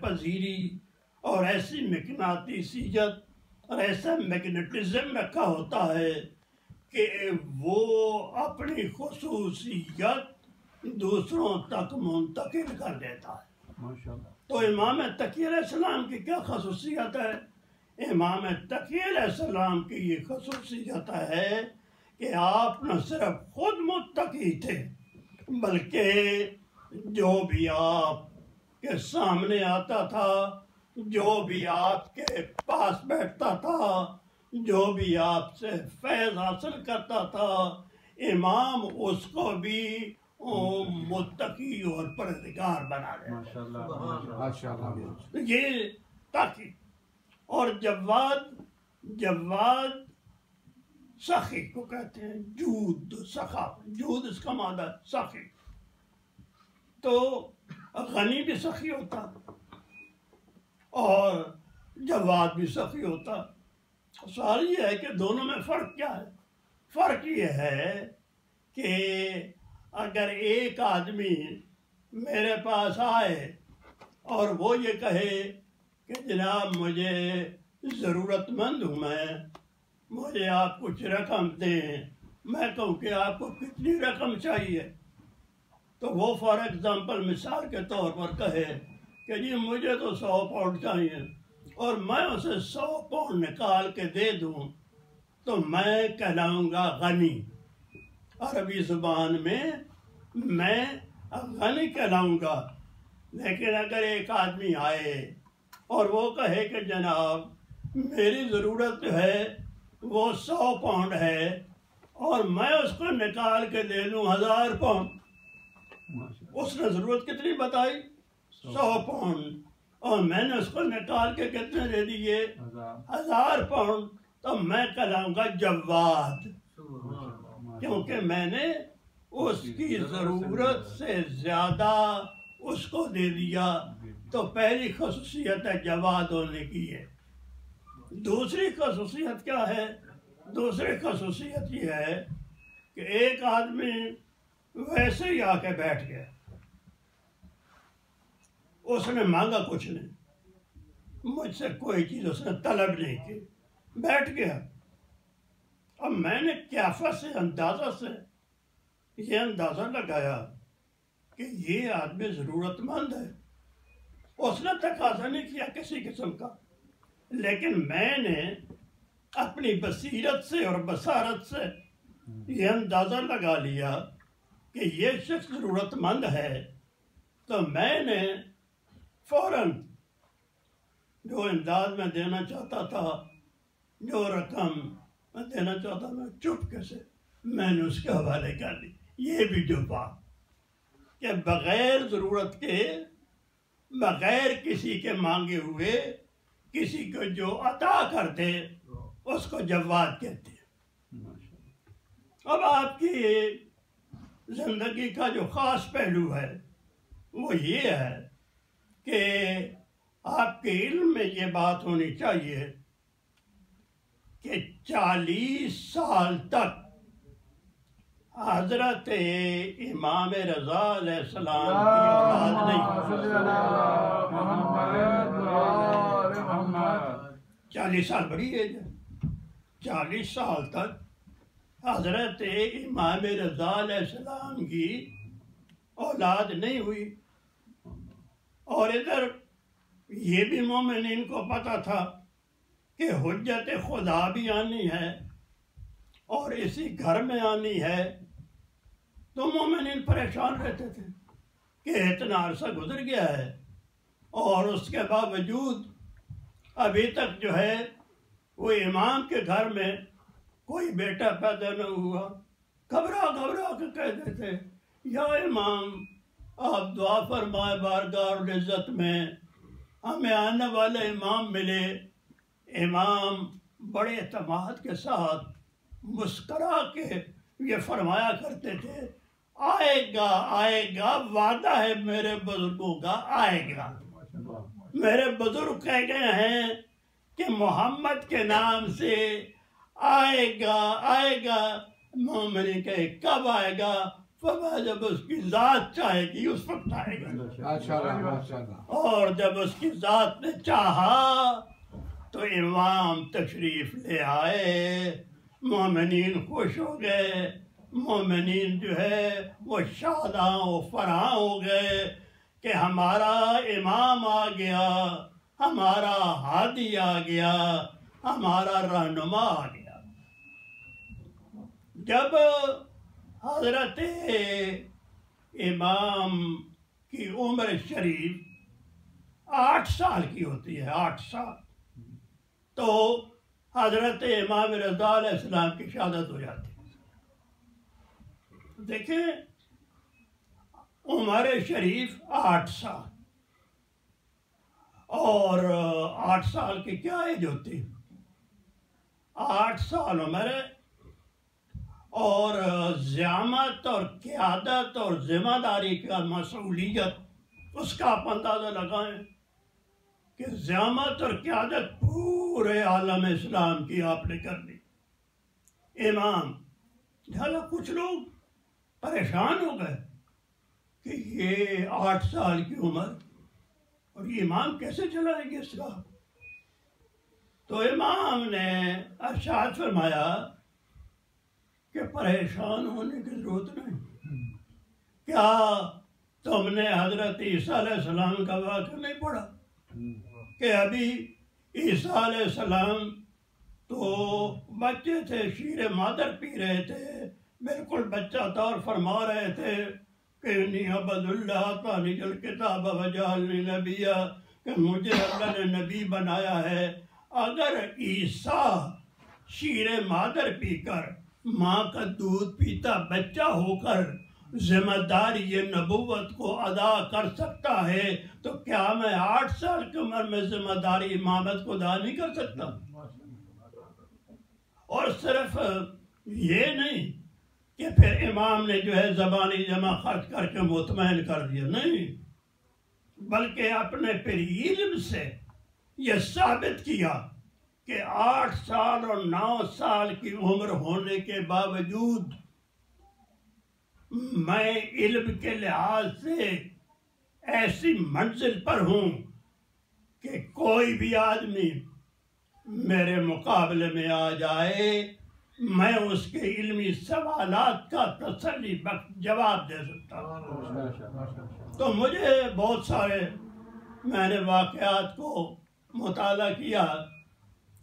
پذیری اور ایسی مقناطیسیت اور ایسا میگنیٹزم رکھا ہوتا ہے کہ وہ اپنی خصوصیت دوسروں تک منتقل کر دیتا ہے۔ تو امام تقی علیہ السلام کی کیا خصوصیت ہے؟ امام تقی علیہ السلام کی یہ خصوصیت ہے کہ آپ نہ صرف خود متقی تھے بلکہ جو بھی آپ کے سامنے آتا تھا، جو بھی آپ کے پاس بیٹھتا تھا، جو بھی آپ سے فیض حاصل کرتا تھا، امام اس کو بھی متقی اور پرہیزگار بنا دیتا۔ یہ تاکہ اور جواد سخی کو کہتے ہیں، جود سخا، جود اس کا مادہ سخی، تو غنی بھی سخی ہوتا اور جواد بھی سخی ہوتا۔ سوال یہ ہے کہ دونوں میں فرق کیا ہے؟ فرق یہ ہے کہ اگر ایک آدمی میرے پاس آئے اور وہ یہ کہے کہ جناب مجھے ضرورت مند ہوں میں، مجھے آپ کچھ رقم دیں، میں کہوں کہ آپ کو کتنی رقم چاہیے، تو وہ فار ایگزامپل مثال کے طور پر کہے کہ جی مجھے تو 100 پاؤنڈ چاہیے اور میں اسے 100 پاؤنڈ نکال کے دے دوں تو میں کہلاؤں گا غنی۔ عربی زبان میں غنی کہلاؤں گا۔ لیکن اگر ایک آدمی آئے اور وہ کہے کہ جناب میری ضرورت ہے وہ 100 پاؤنڈ ہے اور میں اس کو نکال کے دے دوں 1000 پاؤنڈ، اس نے ضرورت کتنی بتائی؟ 100 پاؤنڈ، اور میں نے اس کو نکال کے کتنے دے دیے؟ 1000 پاؤنڈ، تو میں کہلاؤں گا جواد، کیونکہ میں نے اس کی ضرورت سے زیادہ اس کو دے دیا۔ تو پہلی خصوصیت ہے جواد ہونے کی ہے۔ دوسری خصوصیت کیا ہے؟ دوسری خصوصیت یہ ہے کہ ایک آدمی ویسے ہی آ کے بیٹھ گیا، اس نے مانگا کچھ نہیں، مجھ سے کوئی چیز اس نے طلب نہیں کی، بیٹھ گیا۔ اب میں نے قیافت سے، اندازہ سے یہ اندازہ لگایا کہ یہ آدمی ضرورت مند ہے، اس نے تقاضا نہیں کیا کسی قسم کا، لیکن میں نے اپنی بصیرت سے اور بصارت سے یہ اندازہ لگا لیا کہ یہ شخص ضرورت مند ہے، تو میں نے فوراً جو انداز میں دینا چاہتا تھا، جو رقم میں دینا چاہتا میں چپکے سے میں نے اس کے حوالے کر دی۔ یہ بھی جو بات کہ بغیر ضرورت کے، بغیر کسی کے مانگے ہوئے کسی کو جو عطا کر دے اس کو جواد کہتے ہیں۔ اب آپ کی زندگی کا جو خاص پہلو ہے وہ یہ ہے کہ آپ کے علم میں یہ بات ہونی چاہیے کہ 40 سال تک حضرت امام رضا علیہ السلام کی اولاد نہیں، 40 سال بڑی ایج ہے، 40 سال تک حضرت امام رضا علیہ السلام کی اولاد نہیں ہوئی، اور ادھر یہ بھی مومنین کو پتا تھا کہ حجت خدا بھی آنی ہے اور اسی گھر میں آنی ہے، تو مومنین پریشان رہتے تھے کہ اتنا عرصہ گزر گیا ہے اور اس کے باوجود ابھی تک جو ہے وہ امام کے گھر میں کوئی بیٹا پیدا نہ ہوا۔ گھبرا کے کہتے تھے یا امام آپ دعا فرمائے بارگاہ العزت میں ہمیں آنے والے امام ملے۔ امام بڑے اعتماد کے ساتھ مسکرا کے یہ فرمایا کرتے تھے آئے گا، وعدہ ہے میرے بزرگوں کا، آئے گا۔ میرے بزرگ کہہ گئے ہیں کہ محمد کے نام سے آئے گا۔ مومن کہے کب آئے گا؟ فرمایا جب اس کی ذات چاہے گی اس وقت آئے گا. اور جب اس کی ذات نے چاہا تو امام تشریف لے آئے. مومنین خوش ہو گئے، مومنین جو ہے وہ شاداں و فراں ہو گئے کہ ہمارا امام آ گیا، ہمارا ہادی آ گیا، ہمارا رہنما آ گیا. جب حضرت امام کی عمر شریف 8 سال کی ہوتی ہے، 8 سال، تو حضرت امام رضا علیہ السلام کی شہادت ہو جاتی ہے. دیکھیں عمر شریف 8 سال، اور 8 سال کی کیا ایج ہوتی ہے؟ 8 سال عمر ہے، اور زعامت اور قیادت اور ذمہ داری کا مسئولیت اس کا آپ اندازہ لگائیں کہ زعامت اور قیادت پورے عالم اسلام کی آپ نے کر دی. امام لہذا کچھ لوگ پریشان ہو گئے کہ یہ 8 سال کی عمر اور یہ امام کیسے چلائیں گے اس کا. تو امام نے ارشاد فرمایا کہ پریشان ہونے کی ضرورت نہیں. کیا تم نے حضرت عیسیٰ علیہ السلام کا واقعہ نہیں پڑھا کہ ابھی عیسیٰ علیہ السلام تو بچے تھے، شیر مادر پی رہے تھے، بالکل بچہ طور فرما رہے تھے کہ انی عبد اللہ آتانی الکتاب وجعلنی نبیا، کہ مجھے اللہ نے نبی بنایا ہے. اگر عیسیٰ شیر مادر پی کر، ماں کا دودھ پیتا بچہ ہو کر ذمہ داری یہ نبوت کو ادا کر سکتا ہے تو کیا میں 8 سال کی عمر میں ذمہ داری امامت کو ادا نہیں کر سکتا؟ اور صرف یہ نہیں کہ پھر امام نے جو ہے زبانی جمع خرچ کر کے مطمئن کر دیا، نہیں، بلکہ اپنے پھر علم سے یہ ثابت کیا کہ 8 سال اور 9 سال کی عمر ہونے کے باوجود میں علم کے لحاظ سے ایسی منزل پر ہوں کہ کوئی بھی آدمی میرے مقابلے میں آ جائے میں اس کے علمی سوالات کا تسلی بخش جواب دے سکتا ہوں. تو مجھے بہت سارے میں نے واقعات کو مطالعہ کیا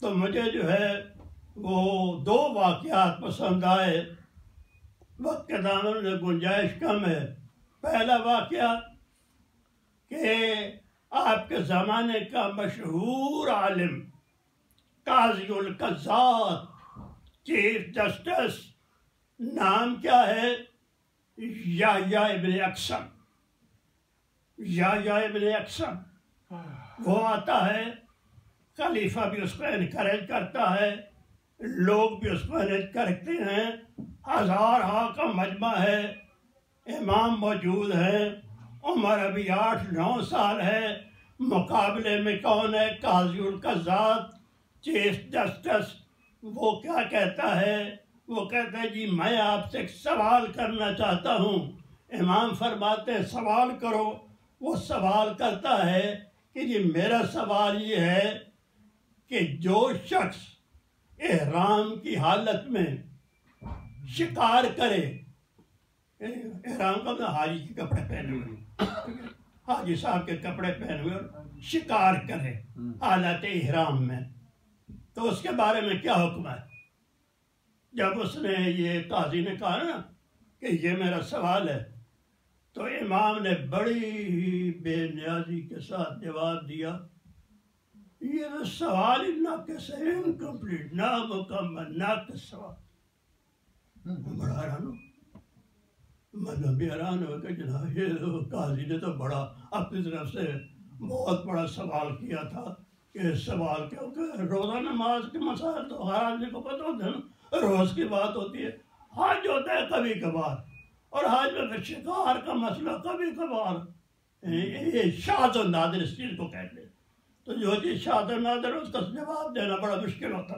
تو مجھے جو ہے وہ 2 واقعات پسند آئے. وقت کے دامن میں گنجائش کم ہے. پہلا واقعہ کہ آپ کے زمانے کا مشہور عالم قاضی القضات چیف جسٹس، نام کیا ہے؟ یحییٰ ابن اقسم. یحییٰ ابن اقسم وہ آتا ہے، خلیفہ بھی اس کو انکریج کرتا ہے، لوگ بھی اس کو انکریج کرتے ہیں، 1000 کا مجمع ہے، امام موجود ہیں، عمر ابھی 8-9 سال ہے. مقابلے میں کون ہے؟ قاضی القضات چیف جسٹس. وہ کیا کہتا ہے؟ وہ کہتا ہے جی میں آپ سے ایک سوال کرنا چاہتا ہوں. امام فرماتے ہیں سوال کرو. وہ سوال کرتا ہے کہ جی میرا سوال یہ ہے کہ جو شخص احرام کی حالت میں شکار کرے، احرام کا مطلب حاجی کے کپڑے پہنے ہوئے، حاجی صاحب کے کپڑے پہنے ہوئے اور شکار کرے حالت احرام میں، تو اس کے بارے میں کیا حکم ہے؟ جب اس نے یہ قاضی نے کہا نا کہ یہ میرا سوال ہے تو امام نے بڑی بے نیازی کے ساتھ جواب دیا، یہ سوال ہی ناقص ہے، انکمپلیٹ، نامکمل، ناقص سوال. بڑا حیران ہو، میں بھی حیران ہو کہ جناب یہ قاضی نے تو بڑا اپنی طرف سے بہت بڑا سوال کیا تھا کہ سوال کیونکہ روزہ نماز کے مسائل تو ہر آدمی کو پتہ ہوتے ہیں نا، روز کی بات ہوتی ہے، حج ہوتا ہے کبھی کبھار، اور حج میں پھر شکار کا مسئلہ کبھی کبھار، یہ شاذ و نادر اس چیز کو کہتے ہیں. تو جو چیز شاذ و نادر اس کا جواب دینا بڑا مشکل ہوتا.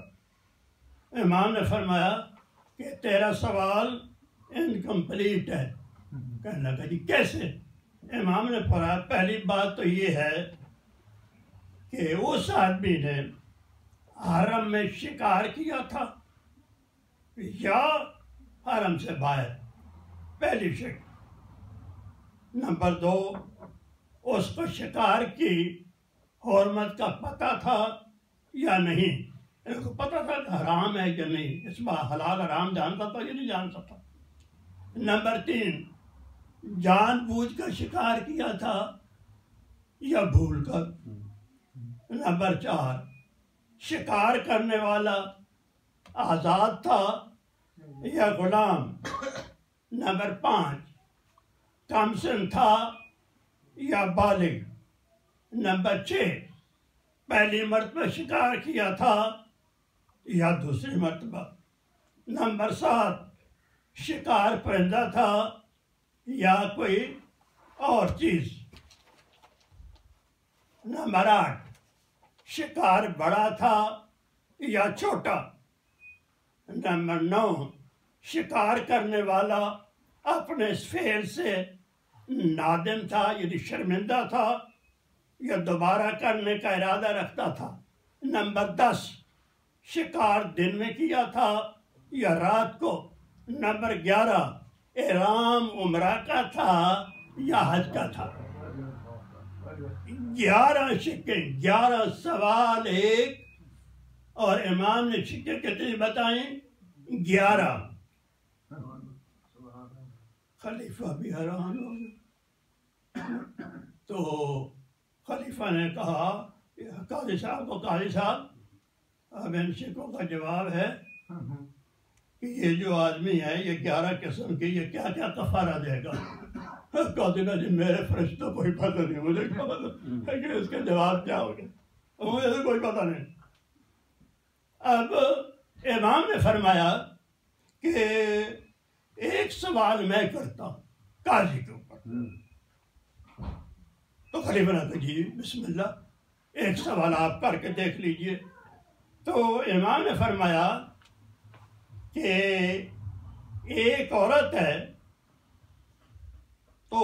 امام نے فرمایا کہ تیرا سوال انکمپلیٹ ہے، کہنے لگا جی کیسے؟ امام نے فرمایا پہلی بات تو یہ ہے کہ اس آدمی نے حرم میں شکار کیا تھا یا حرم سے باہر، پہلی شک۔ نمبر 2، اس کو شکار کی حرمت کا پتہ تھا یا نہیں، اس کو پتہ تھا کہ حرام ہے یا نہیں، اس بات حلال حرام جانتا تھا یا نہیں جانتا تھا۔ نمبر 3، جان بوجھ کر شکار کیا تھا یا بھول کر۔ نمبر 4، شکار کرنے والا آزاد تھا یا غلام۔ نمبر 5، کم سن تھا یا بالغ۔ نمبر 6، پہلی مرتبہ شکار کیا تھا یا دوسری مرتبہ۔ نمبر 7، شکار پرندہ تھا یا کوئی اور چیز۔ نمبر 8، شکار بڑا تھا یا چھوٹا۔ نمبر 9، شکار کرنے والا اپنے اس فعل سے نادم تھا یعنی شرمندہ تھا یا دوبارہ کرنے کا ارادہ رکھتا تھا۔ نمبر 10، شکار دن میں کیا تھا یا رات کو۔ نمبر 11، احرام عمرہ کا تھا یا حج کا تھا۔ 11 شکے، 11 سوال ایک، اور امام نے شکے کتنی بتائیں؟ 11۔ خلیفہ بھی حیران ہو گیا، تو خلیفہ نے کہا قاضی صاحب کو، قاضی صاحب اب ان شکوں کا جواب ہے کہ یہ جو آدمی ہے یہ 11 قسم کی یہ کیا کیا کفارہ دے گا۔ قاضی نے جی میرے فرشتوں کوئی پتہ نہیں، مجھے کیا پتہ ہے کہ اس کا جواب کیا ہوگا، مجھے تو کوئی پتہ نہیں۔ اب امام نے فرمایا کہ ایک سوال میں کرتا ہوں قاضی کے اوپر۔ تو خلیفہ نے کہا جی بسم اللہ، ایک سوال آپ کر کے دیکھ لیجئے۔ تو امام نے فرمایا کہ ایک عورت ہے، تو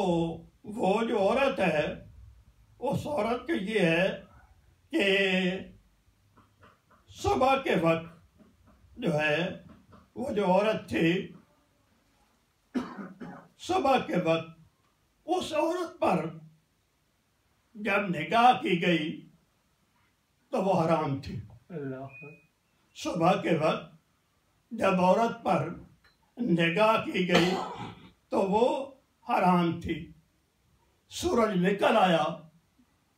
وہ جو عورت ہے اس عورت کے یہ ہے کہ صبح کے وقت جو ہے وہ جو عورت تھی صبح کے وقت اس عورت پر جب نگاہ کی گئی تو وہ حرام تھی۔ صبح کے وقت جب عورت پر نگاہ کی گئی تو وہ حرام تھی۔ سورج نکل آیا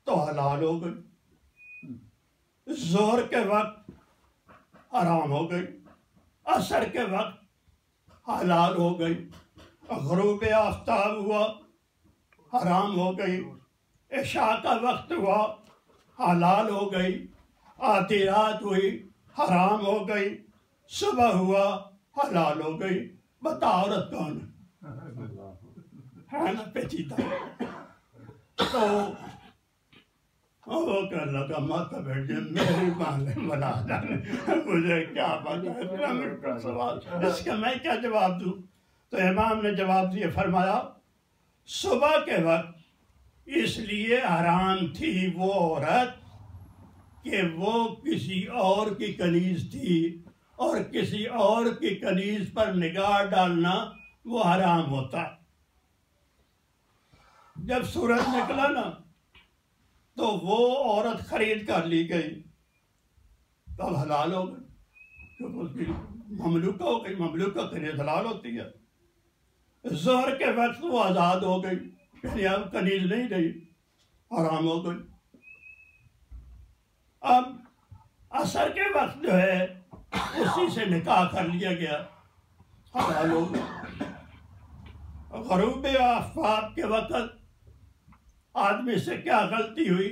تو حلال ہو گئی۔ ظہر کے وقت حرام ہو گئی، عصر کے وقت حلال ہو گئی، غروب آفتاب ہوا حرام ہو گئی، عشاء کا وقت ہوا حلال ہو گئی، آدھی رات ہوئی حرام ہو گئی، صبح ہوا حلال ہو گئی۔ بتا عورت کون ہے نا پیچیدہ۔ تو وہ کہنے لگا مطلب میری ماں بنا جانے، مجھے کیا پتا ہے اتنا مشکل سوال، اس کا میں کیا جواب دوں؟ تو امام نے جواب دیا، فرمایا صبح کے وقت اس لیے حرام تھی وہ عورت کہ وہ کسی اور کی کنیز تھی، اور کسی اور کی کنیز پر نگاہ ڈالنا وہ حرام ہوتا ہے۔ جب سورج نکلا نا تو وہ عورت خرید کر لی گئی، تب حلال ہو گئی، کیونکہ اس کی مملوکہ ہو گئی، مملوکہ کنیز حلال ہوتی ہے۔ ظہر کے وقت وہ آزاد ہو گئی، یعنی اب کنیز نہیں رہی، حرام ہو گئی۔ اب عصر کے وقت جو ہے اسی سے نکاح کر لیا گیا، حلال ہو گئی۔ غروب آفتاب کے وقت آدمی سے کیا غلطی ہوئی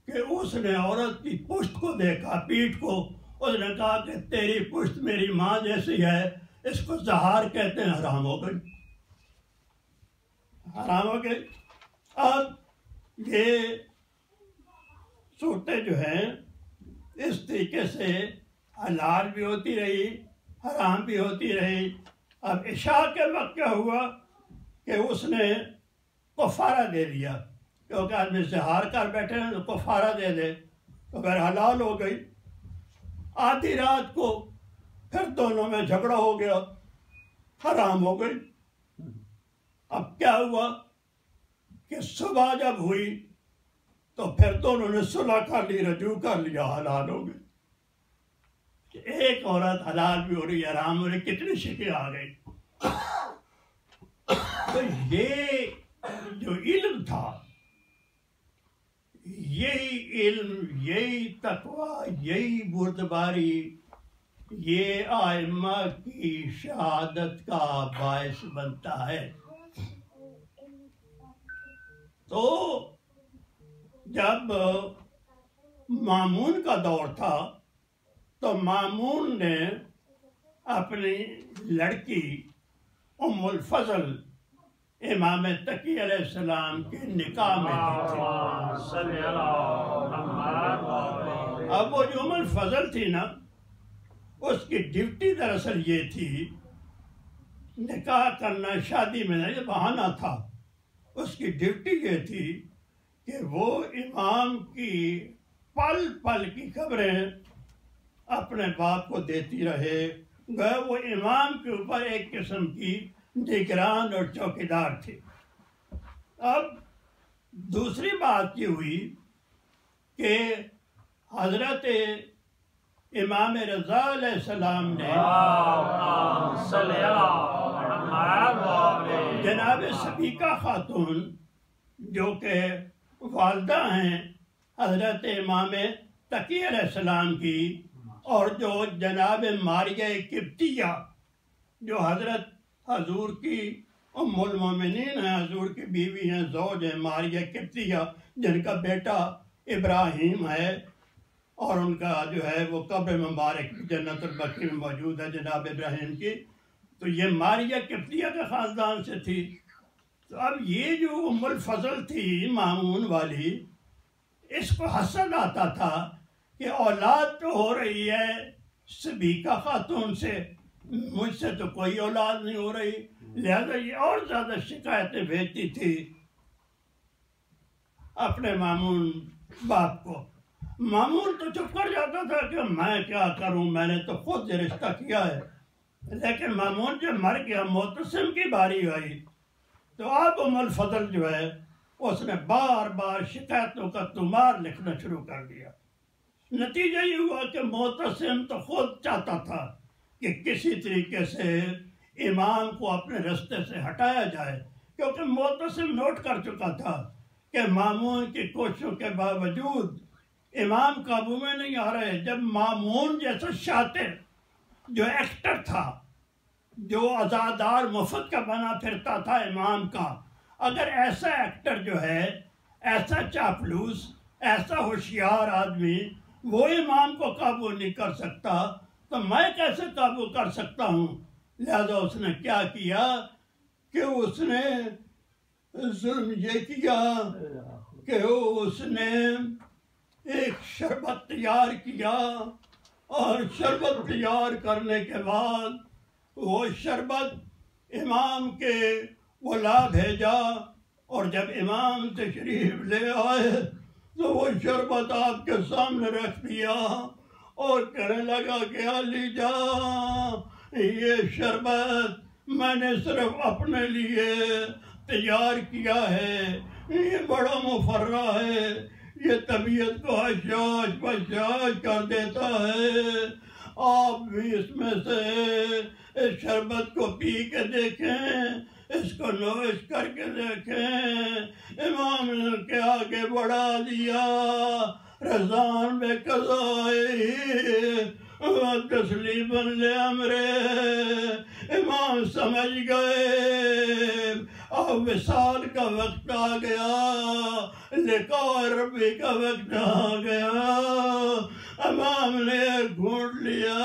کہ اس نے عورت کی پشت کو دیکھا، پیٹھ کو، اس نے کہا کہ تیری پشت میری ماں جیسی ہے، اس کو زہار کہتے ہیں، حرام ہو گئی، حرام ہو گئی۔ اب یہ صورتیں جو ہیں اس طریقے سے حلال بھی ہوتی رہی، حرام بھی ہوتی رہی۔ اب عشاء کے وقت کیا ہوا کہ اس نے کفارہ دے دیا، کیونکہ آدمی سے ہار کر بیٹھے ہیں تو کفارہ دے دے، تو پھر حلال ہو گئی۔ آدھی رات کو پھر دونوں میں جھگڑا ہو گیا، حرام ہو گئی۔ اب کیا ہوا کہ صبح جب ہوئی تو پھر دونوں نے صلح کر لی، رجوع کر لیا، حلال ہو گئی۔ ایک عورت حلال بھی ہو رہی، حرام ہو رہی، کتنی شکیں آ گئی۔ تو یہ جو علم تھا، یہی علم، یہی تقوی، یہی بردباری، یہ ائمہ کی شہادت کا باعث بنتا ہے۔ تو جب مامون کا دور تھا تو مامون نے اپنی لڑکی ام الفضل امام تقی علیہ السلام کے نکاح میں دی تھی۔ اب وہ جو ام الفضل تھی نا، اس کی ڈیوٹی دراصل یہ تھی، نکاح کرنا شادی میں نہیں، بہانہ تھا۔ اس کی ڈیوٹی یہ تھی کہ وہ امام کی پل پل کی خبریں اپنے باپ کو دیتی رہے، گویا وہ امام کے اوپر ایک قسم کی نگران اور چوکیدار تھی۔ اب دوسری بات یہ ہوئی کہ حضرت امام رضا علیہ السلام نے جناب سبیکہ خاتون جو کہ والدہ ہیں حضرت امام تقی علیہ السلام کی، اور جو جناب ماریہ قبطیہ جو حضرت حضور کی ام المومنین ہیں، حضور کی بیوی ہیں، زوج ہیں، ماریہ قبطیہ، جن کا بیٹا ابراہیم ہے، اور ان کا جو ہے وہ قبر مبارک جنت البقیع میں موجود ہے جناب ابراہیم کی۔ تو یہ ماریہ قبطیہ کے خاندان سے تھی۔ تو اب یہ جو ام الفضل تھی مامون والی، اس کو حسد آتا تھا کہ اولاد تو ہو رہی ہے سبیکہ خاتون سے، مجھ سے تو کوئی اولاد نہیں ہو رہی، لہذا یہ اور زیادہ شکایتیں بھیجتی تھی اپنے مامون باپ کو۔ مامون تو چپ کر جاتا تھا کہ میں کیا کروں، میں نے تو خود یہ رشتہ کیا ہے۔ لیکن مامون جب مر گیا، معتصم کی باری آئی، تو اب ام الفضل جو ہے اس نے بار بار شکایتوں کا تمار لکھنا شروع کر دیا۔ نتیجہ یہ ہوا کہ معتصم تو خود چاہتا تھا کہ کسی طریقے سے امام کو اپنے رستے سے ہٹایا جائے، کیونکہ معتصم نوٹ کر چکا تھا کہ مامون کی کوششوں کے باوجود امام قابو میں نہیں آ رہے۔ جب مامون جیسا شاطر جو ایکٹر تھا، جو عزادار مفت کا بنا پھرتا تھا امام کا، اگر ایسا ایکٹر جو ہے، ایسا چاپلوس، ایسا ہوشیار آدمی وہ امام کو قابو نہیں کر سکتا، تو میں کیسے قابو کر سکتا ہوں؟ لہذا اس نے کیا کیا کہ اس نے ظلم یہ کیا کہ اس نے ایک شربت تیار کیا، اور شربت تیار کرنے کے بعد وہ شربت امام کے ولا بھیجا، اور جب امام تشریف لے آئے تو وہ شربت آپ کے سامنے رکھ دیا اور کہنے لگا کہ علی جان، یہ شربت میں نے صرف اپنے لیے تیار کیا ہے، یہ بڑا مفرح ہے، یہ طبیعت کو حشاش بشاش کر دیتا ہے، آپ بھی اس میں سے اس شربت کو پی کے دیکھیں، اس کو نوش کر کے دیکھیں۔ امام نے کے آگے بڑھا دیا، رضان بے قضائی تسلیما لامرے۔ امام سمجھ گئے اب وصال کا وقت آ گیا، لقاء ربی کا وقت آ گیا۔ امام نے ایک گھونٹ لیا،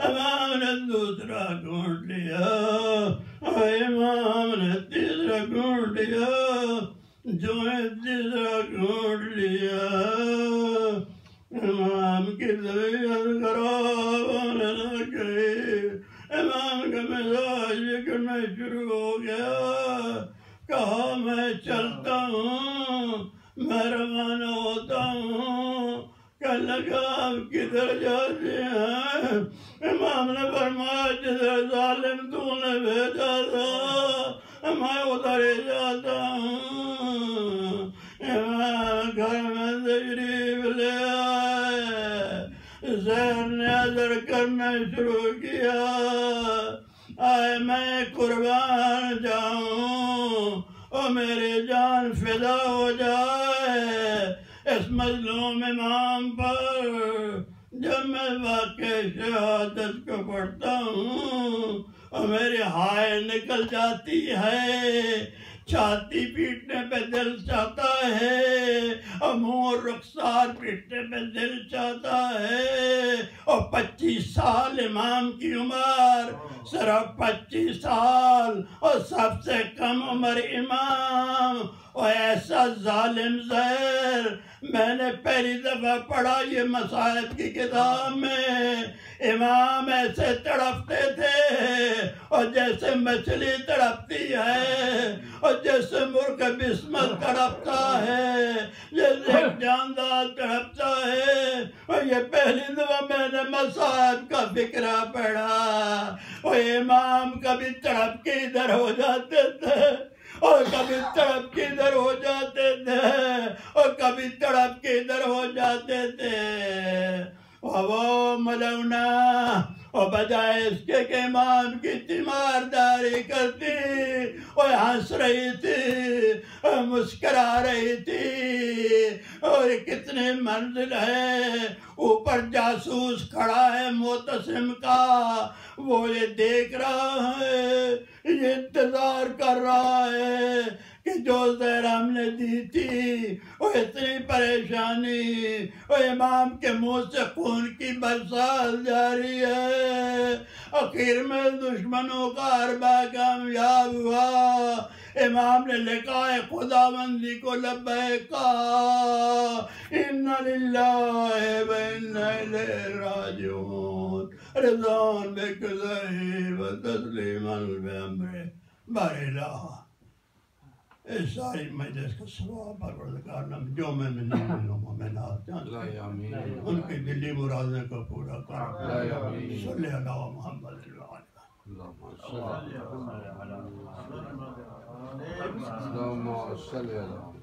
امام نے دوسرا گھونٹ لیا، امام نے تیسرا گھونٹ لیا، جو ہے تیسرا گھونٹ لیا، امام کی طبیعت خراب ہونے لگی، امام کا مزاج بگڑنا شروع ہو گیا۔ کہا میں چلتا ہوں، میں روانہ ہوتا ہوں۔ کہنے لگا آپ کدھر جاتے ہیں؟ امام نے فرمایا جدھر ظالم تو نے بھیجا تھا میں ادھر ہی جاتا ہوں۔ امام گھر میں تشریف لے آئے، زہر نے عذر کرنا شروع کیا، آئے میں قربان جاؤں اور میری جان فدا ہو جائے اس مظلوم امام پر۔ جب میں واقع شہادت کو پڑھتا ہوں اور میری ہائے نکل جاتی ہے، چھاتی پیٹنے پہ دل چاہتا ہے اور منہ رخسار پیٹنے پہ دل چاہتا ہے، اور 25 سال امام کی عمر، صرف 25 سال، اور سب سے کم عمر امام، اور ایسا ظالم زہر میں نے پہلی دفعہ پڑھا یہ مصائب کی کتاب میں۔ امام ایسے تڑپتے تھے اور جیسے مچھلی تڑپتی ہے، اور جیسے مرغ بسمت تڑپتا ہے، جیسے ایک جاندار تڑپتا ہے۔ اور یہ پہلی دفعہ میں نے مصائب کا فکرہ پڑھا، اور امام کبھی تڑپ کے ادھر ہو جاتے تھے اور کبھی تڑپ کے ادھر ہو جاتے تھے اور کبھی تڑپ کے ادھر ہو جاتے تھے، اور وہ ملونا اور بجائے اس کے کہ امام کی تیمارداری کرتی اور ہنس رہی تھی اور مسکرا رہی تھی، اور کتنی منزل ہے، اوپر جاسوس کھڑا ہے معتصم کا، وہ یہ دیکھ رہا ہے، یہ انتظار کر رہا ہے کہ جو زہر ہم نے دی تھی وہ اتنی پریشانی، اور امام کے منہ سے خون کی برسات جاری ہے۔ آخر میں دشمنوں کا حربہ کامیاب ہوا، امام نے لکھا ہے خداوندی کو لبیک کہا، اِنَّ لِلَّهِ وَإِنَّا إِلَيْهِ رَاجِعُونَ، رضوان بِقَضَائِهِ وَتَسْلِيمًا بِأَمْرِهِ۔ باراللہ اس ساری مجلس کا ثواب پروردگار نے جو میں مومنات جانتے ان کی دلی مرادیں کو پورا کر۔ صلی اللہ محمد اللهم صل علی